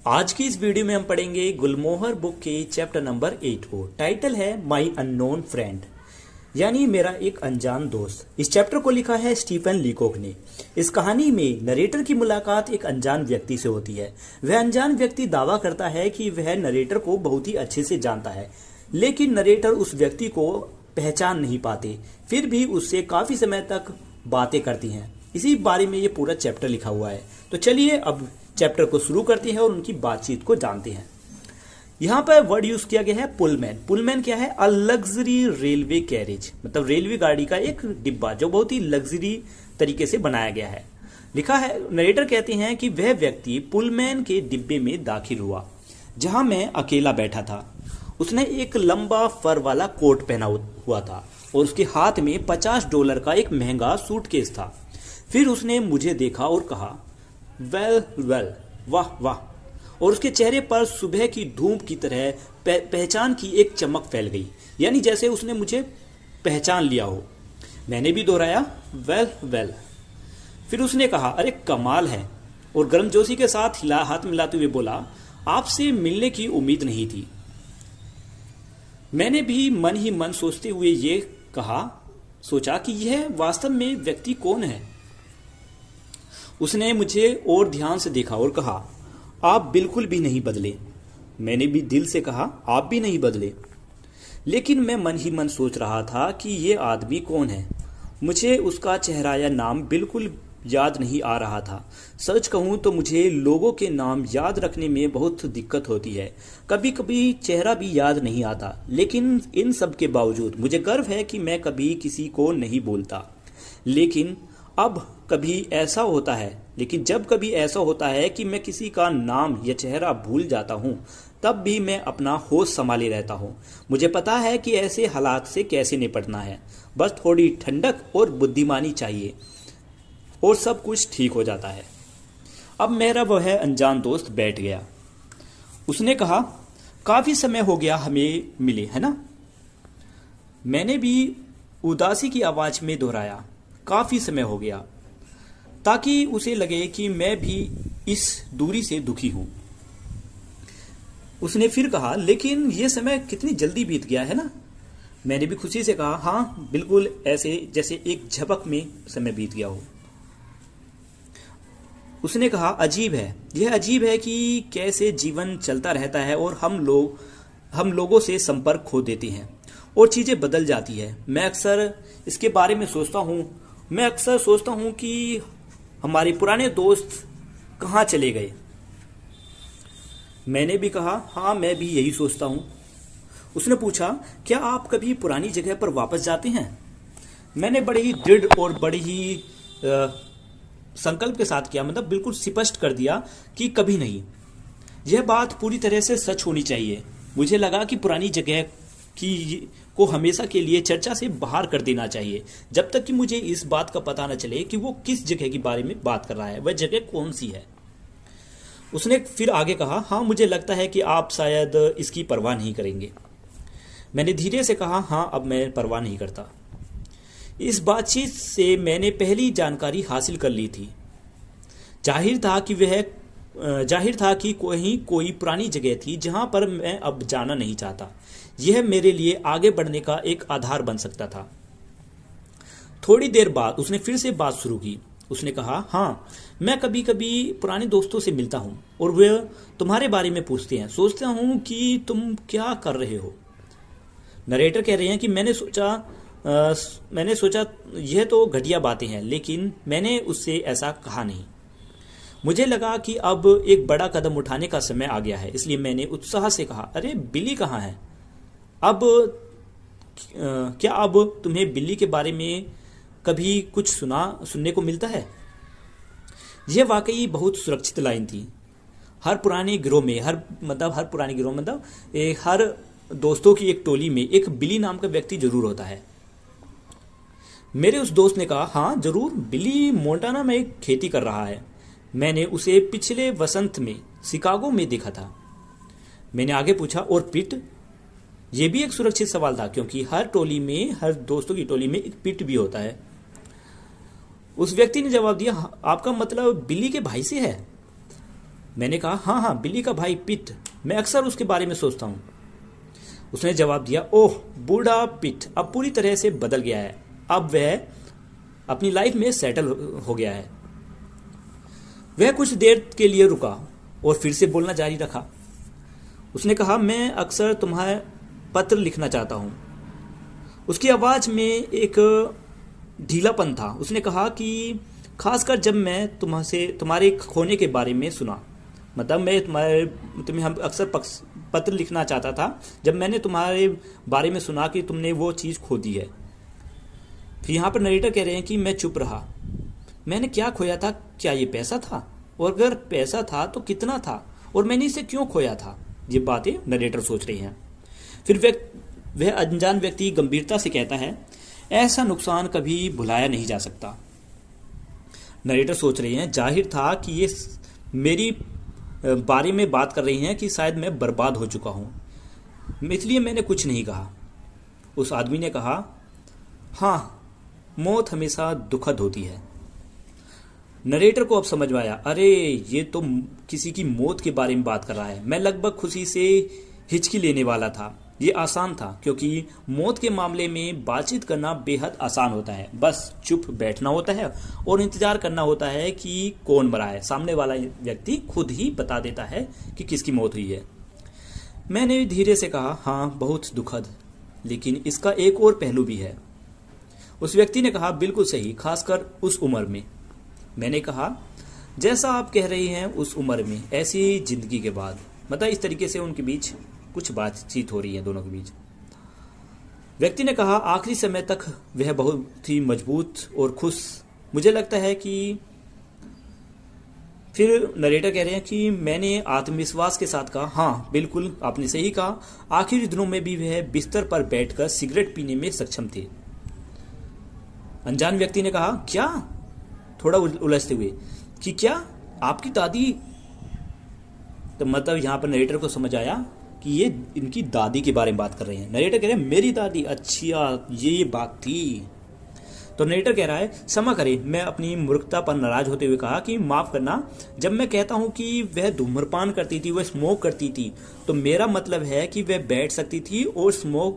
आज की इस वीडियो में हम पढ़ेंगे गुलमोहर बुक के चैप्टर नंबर 8 को। टाइटल है माई अननोन फ्रेंड, यानी मेरा एक अनजान दोस्त। इस चैप्टर को लिखा है स्टीफन लीकोक ने। इस कहानी में नरेटर की मुलाकात एक अनजान व्यक्ति से होती है। वह अनजान व्यक्ति दावा करता है कि वह नरेटर को बहुत ही अच्छे से जानता है, लेकिन नरेटर उस व्यक्ति को पहचान नहीं पाते। फिर भी उससे काफी समय तक बातें करती हैं। इसी बारे में ये पूरा चैप्टर लिखा हुआ है। तो चलिए अब चैप्टर को शुरू करते हैं और उनकी बातचीत को जानते हैं। यहाँ पर वर्ड यूज किया गया है पुलमैन। पुलमैन क्या है? अ लग्जरी रेलवे कैरेज, मतलब रेलवे गाड़ी का एक डिब्बा जो बहुत ही लग्जरी तरीके से बनाया गया है। लिखा है, नरेटर कहते हैं कि वह व्यक्ति पुलमैन के डिब्बे में दाखिल हुआ जहां मैं अकेला बैठा था। उसने एक लंबा फर वाला कोट पहना हुआ था और उसके हाथ में $50 का एक महंगा सूटकेस था। फिर उसने मुझे देखा और कहा, वेल वेल, वाह वाह, और उसके चेहरे पर सुबह की धूप की तरह पहचान की एक चमक फैल गई, यानी जैसे उसने मुझे पहचान लिया हो। मैंने भी दोहराया, वेल वेल। फिर उसने कहा, अरे कमाल है, और गर्मजोशी के साथ हाथ मिलाते हुए बोला, आपसे मिलने की उम्मीद नहीं थी। मैंने भी मन ही मन सोचते हुए ये सोचा कि यह वास्तव में व्यक्ति कौन है। उसने मुझे और ध्यान से देखा और कहा, आप बिल्कुल भी नहीं बदले। मैंने भी दिल से कहा, आप भी नहीं बदले। लेकिन मैं मन ही मन सोच रहा था कि ये आदमी कौन है। मुझे उसका चेहरा या नाम बिल्कुल याद नहीं आ रहा था। सच कहूं तो मुझे लोगों के नाम याद रखने में बहुत दिक्कत होती है। कभी कभी चेहरा भी याद नहीं आता, लेकिन इन सब के बावजूद मुझे गर्व है कि मैं कभी किसी को नहीं बोलता। लेकिन जब कभी ऐसा होता है कि मैं किसी का नाम या चेहरा भूल जाता हूं, तब भी मैं अपना होश संभाले रहता हूं। मुझे पता है कि ऐसे हालात से कैसे निपटना है। बस थोड़ी ठंडक और बुद्धिमानी चाहिए और सब कुछ ठीक हो जाता है। अब मेरा वह अनजान दोस्त बैठ गया। उसने कहा, काफी समय हो गया हमें मिले, है ना? मैंने भी उदासी की आवाज में दोहराया, काफी समय हो गया, ताकि उसे लगे कि मैं भी इस दूरी से दुखी हूं। उसने फिर कहा, लेकिन यह समय कितनी जल्दी बीत गया है ना? मैंने भी खुशी से कहा, हाँ बिल्कुल, ऐसे जैसे एक झपक में समय बीत गया हो। उसने कहा, अजीब है, यह अजीब है कि कैसे जीवन चलता रहता है और हम लोगों से संपर्क खो देते हैं और चीजें बदल जाती है। मैं अक्सर इसके बारे में सोचता हूं कि हमारे पुराने दोस्त कहाँ चले गए। मैंने भी कहा, हाँ मैं भी यही सोचता हूं। उसने पूछा, क्या आप कभी पुरानी जगह पर वापस जाते हैं? मैंने बड़े ही दृढ़ और बड़े ही संकल्प के साथ किया, मतलब बिल्कुल स्पष्ट कर दिया कि कभी नहीं। यह बात पूरी तरह से सच होनी चाहिए। मुझे लगा कि पुरानी जगह को हमेशा के लिए चर्चा से बाहर कर देना चाहिए, जब तक कि मुझे इस बात का पता न चले कि वो किस जगह के बारे में बात कर रहा है, वह जगह कौन सी है। उसने फिर आगे कहा, हाँ मुझे लगता है कि आप शायद इसकी परवाह नहीं करेंगे। मैंने धीरे से कहा, हाँ अब मैं परवाह नहीं करता। इस बातचीत से मैंने पहली जानकारी हासिल कर ली थी। जाहिर था कि कोई पुरानी जगह थी जहां पर मैं अब जाना नहीं चाहता। यह मेरे लिए आगे बढ़ने का एक आधार बन सकता था। थोड़ी देर बाद उसने फिर से बात शुरू की। उसने कहा, हाँ मैं कभी कभी पुराने दोस्तों से मिलता हूं और वे तुम्हारे बारे में पूछते हैं। सोचता हूं कि तुम क्या कर रहे हो। नरेटर कह रहे हैं कि मैंने सोचा यह तो घटिया बातें हैं, लेकिन मैंने उससे ऐसा कहा नहीं। मुझे लगा कि अब एक बड़ा कदम उठाने का समय आ गया है, इसलिए मैंने उत्साह से कहा, अरे बिल्ली कहाँ है? क्या अब तुम्हें बिल्ली के बारे में कभी कुछ सुनने को मिलता है? यह वाकई बहुत सुरक्षित लाइन थी। हर पुराने गिरोह में हर दोस्तों की एक टोली में एक बिली नाम का व्यक्ति जरूर होता है। मेरे उस दोस्त ने कहा, हाँ जरूर, बिली मोंटाना में खेती कर रहा है। मैंने उसे पिछले वसंत में शिकागो में देखा था। मैंने आगे पूछा, और पिट? यह भी एक सुरक्षित सवाल था, क्योंकि हर दोस्तों की टोली में एक पिट भी होता है। उस व्यक्ति ने जवाब दिया, आपका मतलब बिल्ली के भाई से है? मैंने कहा, हाँ हाँ, बिली का भाई पिट, मैं अक्सर उसके बारे में सोचता हूँ। उसने जवाब दिया, ओह बूढ़ा पिट अब पूरी तरह से बदल गया है, अब वह अपनी लाइफ में सेटल हो गया है। वह कुछ देर के लिए रुका और फिर से बोलना जारी रखा। उसने कहा, मैं अक्सर तुम्हारे पत्र लिखना चाहता हूँ। उसकी आवाज़ में एक ढीलापन था। उसने कहा कि खासकर जब मैं तुम्हारे खोने के बारे में सुना, मतलब मैं तुम्हें हम अक्सर पत्र लिखना चाहता था जब मैंने तुम्हारे बारे में सुना कि तुमने वो चीज़ खो दी है। फिर यहाँ पर नरेटर कह रहे हैं कि मैं चुप रहा। मैंने क्या खोया था? क्या ये पैसा था? और अगर पैसा था तो कितना था? और मैंने इसे क्यों खोया था? ये बातें नरेटर सोच रहे हैं। फिर वह अनजान व्यक्ति गंभीरता से कहता है, ऐसा नुकसान कभी भुलाया नहीं जा सकता। नरेटर सोच रहे हैं, जाहिर था कि ये मेरी बारे में बात कर रही हैं कि शायद मैं बर्बाद हो चुका हूं, इसलिए मैंने कुछ नहीं कहा। उस आदमी ने कहा, हाँ, मौत हमेशा दुखद होती है। नरेटर को अब समझ में आया, अरे ये तो किसी की मौत के बारे में बात कर रहा है। मैं लगभग खुशी से हिचकी लेने वाला था। ये आसान था क्योंकि मौत के मामले में बातचीत करना बेहद आसान होता है। बस चुप बैठना होता है और इंतजार करना होता है कि कौन मरा है। सामने वाला व्यक्ति खुद ही बता देता है कि किसकी मौत हुई है। मैंने धीरे से कहा, हाँ, बहुत दुखद, लेकिन इसका एक और पहलू भी है। उस व्यक्ति ने कहा, बिल्कुल सही, खासकर उस उम्र में। मैंने कहा, जैसा आप कह रही हैं, उस उम्र में, ऐसी जिंदगी के बाद। मतलब इस तरीके से उनके बीच कुछ बातचीत हो रही है दोनों के बीच। व्यक्ति ने कहा, आखिरी समय तक वह बहुत ही मजबूत और खुश, मुझे लगता है कि। फिर नरेटर कह रहे हैं कि मैंने आत्मविश्वास के साथ कहा, हाँ बिल्कुल, आपने सही कहा। आखिरी दिनों में भी वह बिस्तर पर बैठकर सिगरेट पीने में सक्षम थे। अनजान व्यक्ति ने कहा, क्या? थोड़ा उलझते हुए, कि क्या आपकी दादी? तो मतलब यहां पर नरेटर को समझ आया कि ये इनकी दादी के बारे में बात कर रहे हैं। नरेटर कह रहे हैं, मेरी दादी? अच्छा, ये बात थी। तो नरेटर कह रहा है, क्षमा करें, मैं अपनी मूर्खता पर नाराज होते हुए कहा कि माफ करना, जब मैं कहता हूं कि वह धूम्रपान करती थी, वह स्मोक करती थी, तो मेरा मतलब है कि वह बैठ सकती थी और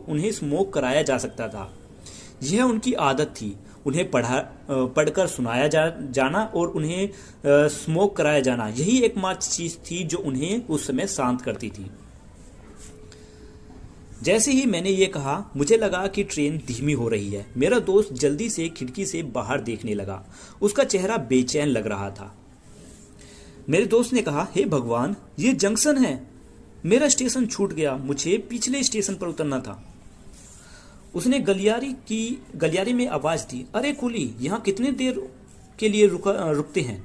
उन्हें स्मोक कराया जा सकता था। यह उनकी आदत थी, उन्हें पढ़कर सुनाया जाना और उन्हें स्मोक कराया जाना, यही एकमात्र चीज थी जो उन्हें उस समय शांत करती थी। जैसे ही मैंने ये कहा, मुझे लगा कि ट्रेन धीमी हो रही है। मेरा दोस्त जल्दी से खिड़की से बाहर देखने लगा। उसका चेहरा बेचैन लग रहा था। मेरे दोस्त ने कहा, हे भगवान, ये जंक्शन है, मेरा स्टेशन छूट गया, मुझे पिछले स्टेशन पर उतरना था। उसने गलियारे में आवाज दी, अरे कुली, यहाँ कितने देर के लिए रुकते हैं?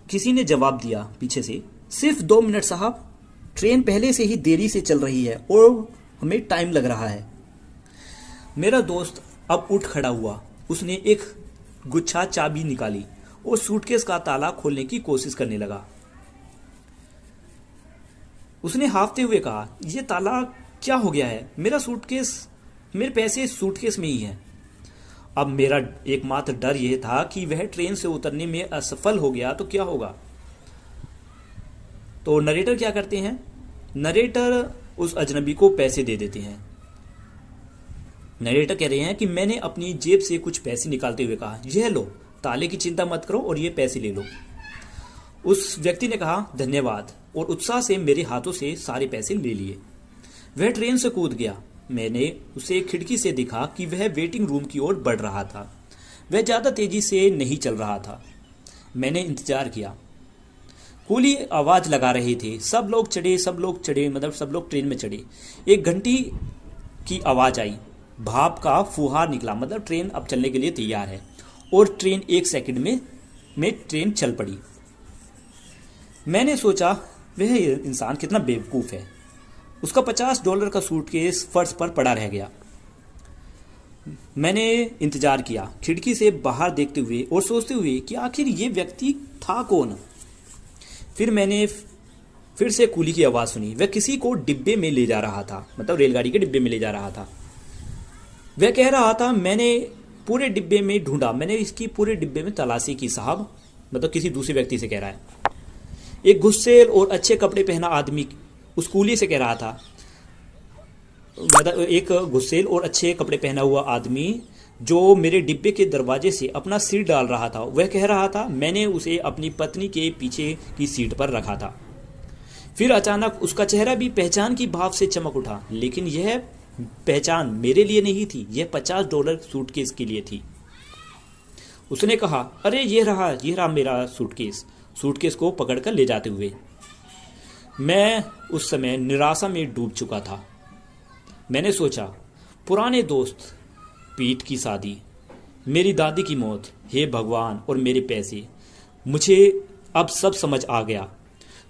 किसी ने जवाब दिया पीछे से, सिर्फ 2 मिनट साहब, ट्रेन पहले से ही देरी से चल रही है और हमें टाइम लग रहा है। मेरा दोस्त अब उठ खड़ा हुआ। उसने एक गुच्छा चाबी निकाली और सूटकेस का ताला खोलने की कोशिश करने लगा। उसने हाफते हुए कहा, यह ताला क्या हो गया है? मेरे पैसे सूटकेस में ही हैं। अब मेरा एकमात्र डर यह था कि वह ट्रेन से उतरने में असफल हो गया तो क्या होगा। तो नरेटर क्या करते हैं? नरेटर उस अजनबी को पैसे दे देते हैं। नरेटर कह रहे हैं कि मैंने अपनी जेब से कुछ पैसे निकालते हुए कहा, यह लो, ताले की चिंता मत करो और ये पैसे ले लो। उस व्यक्ति ने कहा, धन्यवाद, और उत्साह से मेरे हाथों से सारे पैसे ले लिए। वह ट्रेन से कूद गया। मैंने उसे खिड़की से देखा कि वह वेटिंग रूम की ओर बढ़ रहा था। वह ज्यादा तेजी से नहीं चल रहा था। मैंने इंतजार किया। कूली आवाज लगा रहे थे, सब लोग चढ़े, मतलब सब लोग ट्रेन में चढ़े। एक घंटी की आवाज आई, भाप का फुहार निकला, मतलब ट्रेन अब चलने के लिए तैयार है, और ट्रेन 1 सेकंड में ट्रेन चल पड़ी। मैंने सोचा, वह इंसान कितना बेवकूफ है। उसका $50 का सूटकेस फर्श पर पड़ा रह गया। मैंने इंतजार किया, खिड़की से बाहर देखते हुए और सोचते हुए कि आखिर ये व्यक्ति था कौन। फिर मैंने फिर से कूली की आवाज सुनी। वह किसी को डिब्बे में ले जा रहा था, मतलब रेलगाड़ी के डिब्बे में ले जा रहा था। वह कह रहा था, मैंने पूरे डिब्बे में ढूंढा, मैंने इसकी पूरे डिब्बे में तलाशी की साहब, मतलब किसी दूसरे व्यक्ति से कह रहा है। एक गुस्सेल और अच्छे कपड़े पहना आदमी उस कूली से कह रहा था, मतलब एक गुस्सेल और अच्छे कपड़े पहना हुआ आदमी जो मेरे डिब्बे के दरवाजे से अपना सिर डाल रहा था, वह कह रहा था मैंने उसे अपनी पत्नी के पीछे की सीट पर रखा था। फिर अचानक उसका चेहरा भी पहचान की भाव से चमक उठा, लेकिन यह पहचान मेरे लिए नहीं थी, यह $50 सूटकेस के लिए थी। उसने कहा, अरे ये रहा मेरा सूटकेस, सूटकेस को पकड़कर ले जाते हुए। मैं उस समय निराशा में डूब चुका था। मैंने सोचा, पुराने दोस्त, पीठ की शादी, मेरी दादी की मौत, हे भगवान, और मेरे पैसे। मुझे अब सब समझ आ गया।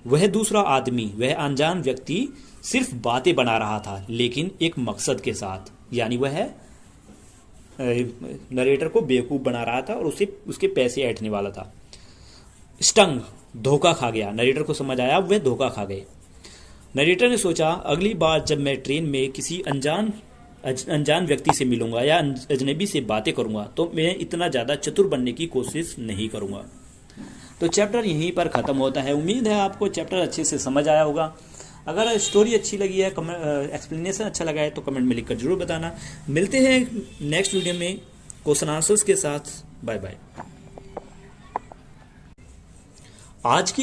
वह दूसरा आदमी, वह अनजान व्यक्ति सिर्फ बातें बना रहा था, लेकिन एक मकसद के साथ, यानी वह नरेटर को बेवकूफ बना रहा था और उसे उसके पैसे ऐंठने वाला था। स्टंग, धोखा खा गया। नरेटर को समझ आया वह धोखा खा गए। नरेटर ने सोचा, अगली बार जब मैं ट्रेन में किसी अनजान व्यक्ति से मिलूंगा या अजनबी से बातें करूंगा तो मैं इतना ज़्यादा चतुर बनने की कोशिश नहीं करूंगा। तो चैप्टर यहीं पर ख़त्म होता है। उम्मीद है आपको चैप्टर अच्छे से समझ आया होगा। अगर स्टोरी अच्छी लगी है, एक्सप्लेनेशन अच्छा लगा है तो कमेंट में लिखकर जरूर बताना। मिलते हैं नेक्स्ट वीडियो में क्वेश्चन आंसर्स के साथ। Bye bye. आज की